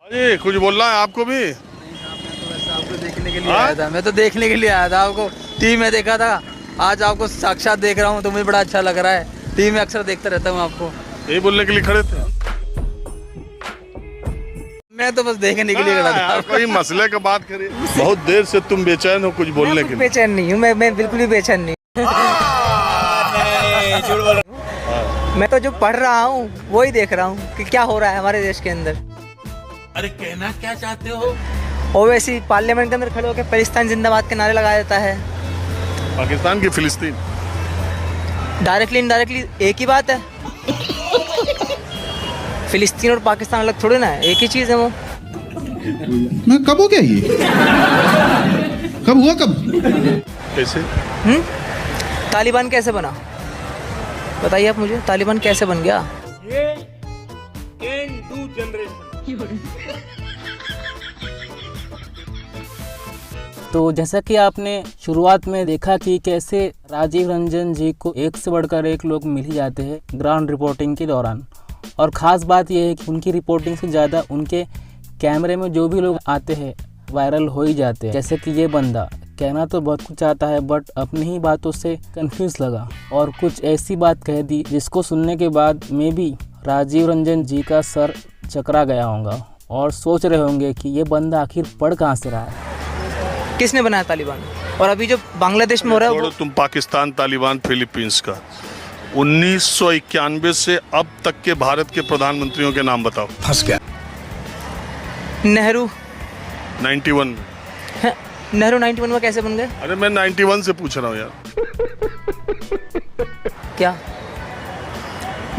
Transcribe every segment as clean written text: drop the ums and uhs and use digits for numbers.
अरे कुछ बोलना है आपको भी? आपको देखने के लिए आया था, मैं तो देखने के लिए आया था आपको। टीवी में देखा था, आज आपको साक्षात देख रहा हूँ तो मुझे बड़ा अच्छा लग रहा है। टीवी में अक्सर देखता रहता हूँ आपको। यही बोलने के लिए खड़े थे? मैं तो बस देखने के लिए खड़ा था। कोई मसले का बात करिए। बहुत देर से तुम बेचैन हो कुछ बोलने के लिए। बेचैन नहीं हूँ मैं बिल्कुल भी बेचैन नहीं। मैं तो जो पढ़ रहा हूँ वही देख रहा हूँ कि क्या हो रहा है हमारे देश के अंदर। अरे कहना क्या चाहते हो? ओवैसी पार्लियामेंट के अंदर खड़े होकर पाकिस्तान जिंदाबाद के नारे लगाया जाता है। पाकिस्तान की फिलिस्तीन डायरेक्टली इनडायरेक्टली एक ही बात है। फिलिस्तीन और पाकिस्तान अलग थोड़ी ना है, एक ही चीज़ है वो। मैं कब हो गया ये? कब हुआ कब? कैसे? तालिबान कैसे बना बताइए आप मुझे, तालिबान कैसे बन गया? ये कैन डू जनरेशन। तो जैसा कि आपने शुरुआत में देखा कि कैसे राजीव रंजन जी को एक से बढ़कर एक लोग मिल ही जाते हैं ग्राउंड रिपोर्टिंग के दौरान। और ख़ास बात यह है कि उनकी रिपोर्टिंग से ज़्यादा उनके कैमरे में जो भी लोग आते हैं वायरल हो ही जाते हैं। जैसे कि ये बंदा कहना तो बहुत कुछ चाहता है बट अपनी ही बातों से कंफ्यूज लगा और कुछ ऐसी बात कह दी जिसको सुनने के बाद मे भी राजीव रंजन जी का सर चकरा गया होगा और सोच रहे होंगे कि ये बंदा आखिर पढ़ कहाँ से रहा है। किसने बनाया तालिबान? और अभी जो बांग्लादेश में हो रहा है वो तुम पाकिस्तान, तालिबान, फिलीपींस का 1991 से अब तक के भारत के प्रधानमंत्रियों के नाम बताओ। फंस गया।91 नेहरू में। नेहरू 91 में कैसे बन गए? अरे मैं 91 से पूछ रहा हूँ यार। क्या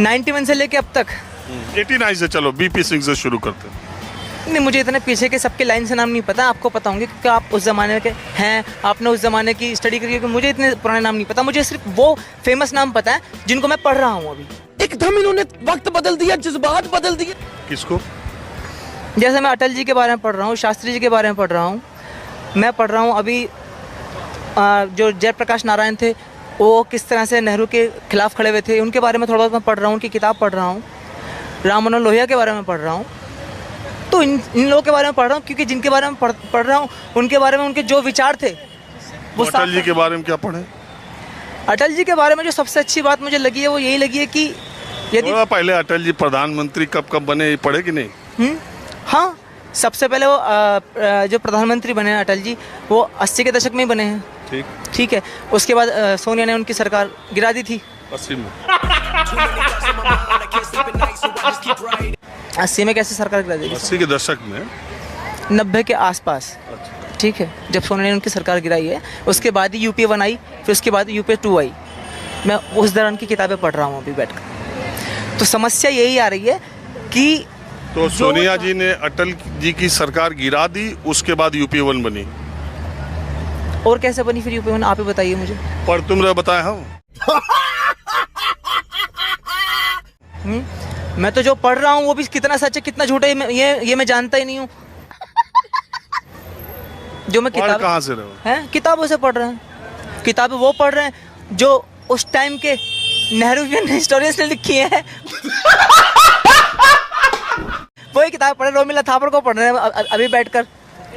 91 से लेके अब तक? 89 से चलो, बीपी सिंह से शुरू करते हैं। नहीं, मुझे इतने पीछे के सबके लाइन से नाम नहीं पता, आपको पता होंगे क्योंकि आप उस ज़माने के हैं, आपने उस ज़माने की स्टडी करी है। मुझे इतने पुराने नाम नहीं पता, मुझे सिर्फ वो फेमस नाम पता है जिनको मैं पढ़ रहा हूँ अभी। एकदम इन्होंने वक्त बदल दिया, जज्बात बदल दिए। किसको? जैसे मैं अटल जी के बारे में पढ़ रहा हूँ, शास्त्री जी के बारे में पढ़ रहा हूँ, मैं पढ़ रहा हूँ अभी जो जयप्रकाश नारायण थे वो किस तरह से नेहरू के खिलाफ खड़े हुए थे, उनके बारे में थोड़ा बहुत मैं पढ़ रहा हूँ, उनकी किताब पढ़ रहा हूँ। राम मनोहर लोहिया के बारे में पढ़ रहा हूँ। तो इन लोगों के बारे में पढ़ रहा हूँ क्योंकि जिनके बारे में पढ़ रहा हूँ उनके बारे में उनके जो विचार थे वो। अटल जी के बारे में क्या पढ़े? अटल जी के बारे में जो सबसे अच्छी बात मुझे लगी है वो यही लगी है कि यदि पहले अटल जी प्रधानमंत्री कब बने पढ़े कि नहीं? हाँ, सबसे पहले वो जो प्रधानमंत्री बने हैं अटल जी वो 80 के दशक में ही बने हैं। ठीक है। उसके बाद सोनिया ने उनकी सरकार गिरा दी थी 80 में। 80 में कैसे सरकार गिरा देगी? 80 के दशक में, 90 के आसपास। ठीक है, जब सोनिया ने उनकी सरकार गिराई है उसके बाद ही यूपीए 1 आई, फिर उसके बाद यूपीए 2 आई। मैं उस दौरान की किताबें पढ़ रहा हूँ अभी बैठकर। तो समस्या यही आ रही है कि तो सोनिया जी ने अटल जी की सरकार गिरा दी, उसके बाद यूपीए 1 बनी। और कैसे बनी फिर यूपीए 1? आप ही बताइए मुझे। पर तुमने बताया हम। मैं तो जो पढ़ रहा हूँ वो भी कितना सच है कितना झूठ है ये मैं जानता ही नहीं हूँ। जो मैं किताब कहाँ से रहे हो? हैं किताबों से पढ़ रहे हैं, किताबें वो पढ़ रहे हैं जो उस टाइम के नेहरूवियन हिस्टोरियंस ने लिखी है। वही किताब पढ़ रहे, रोमिला थापर को पढ़ रहे हैं अभी बैठकर।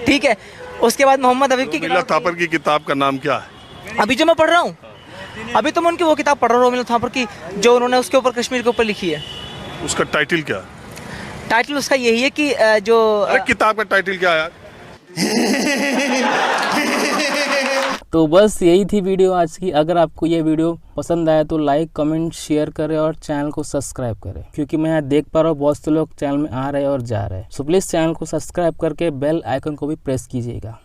ठीक है, उसके बाद मोहम्मद हबीब की रोमिला थापर की किताब का नाम क्या है? अभी जो मैं पढ़ रहा हूँ, अभी तो मैं उनकी वो किताब पढ़ रहा हूँ रोमिला थापर की, जो उन्होंने उसके ऊपर कश्मीर के ऊपर लिखी है। उसका टाइटल क्या? टाइटल उसका यही है कि जो किताब का टाइटल क्या है यार? तो बस यही थी वीडियो आज की। अगर आपको ये वीडियो पसंद आया तो लाइक, कमेंट, शेयर करें और चैनल को सब्सक्राइब करें, क्योंकि मैं यहाँ देख पा रहा हूँ बहुत से लोग चैनल में आ रहे हैं और जा रहे हैं। सो प्लीज़ चैनल को सब्सक्राइब करके बेल आइकन को भी प्रेस कीजिएगा।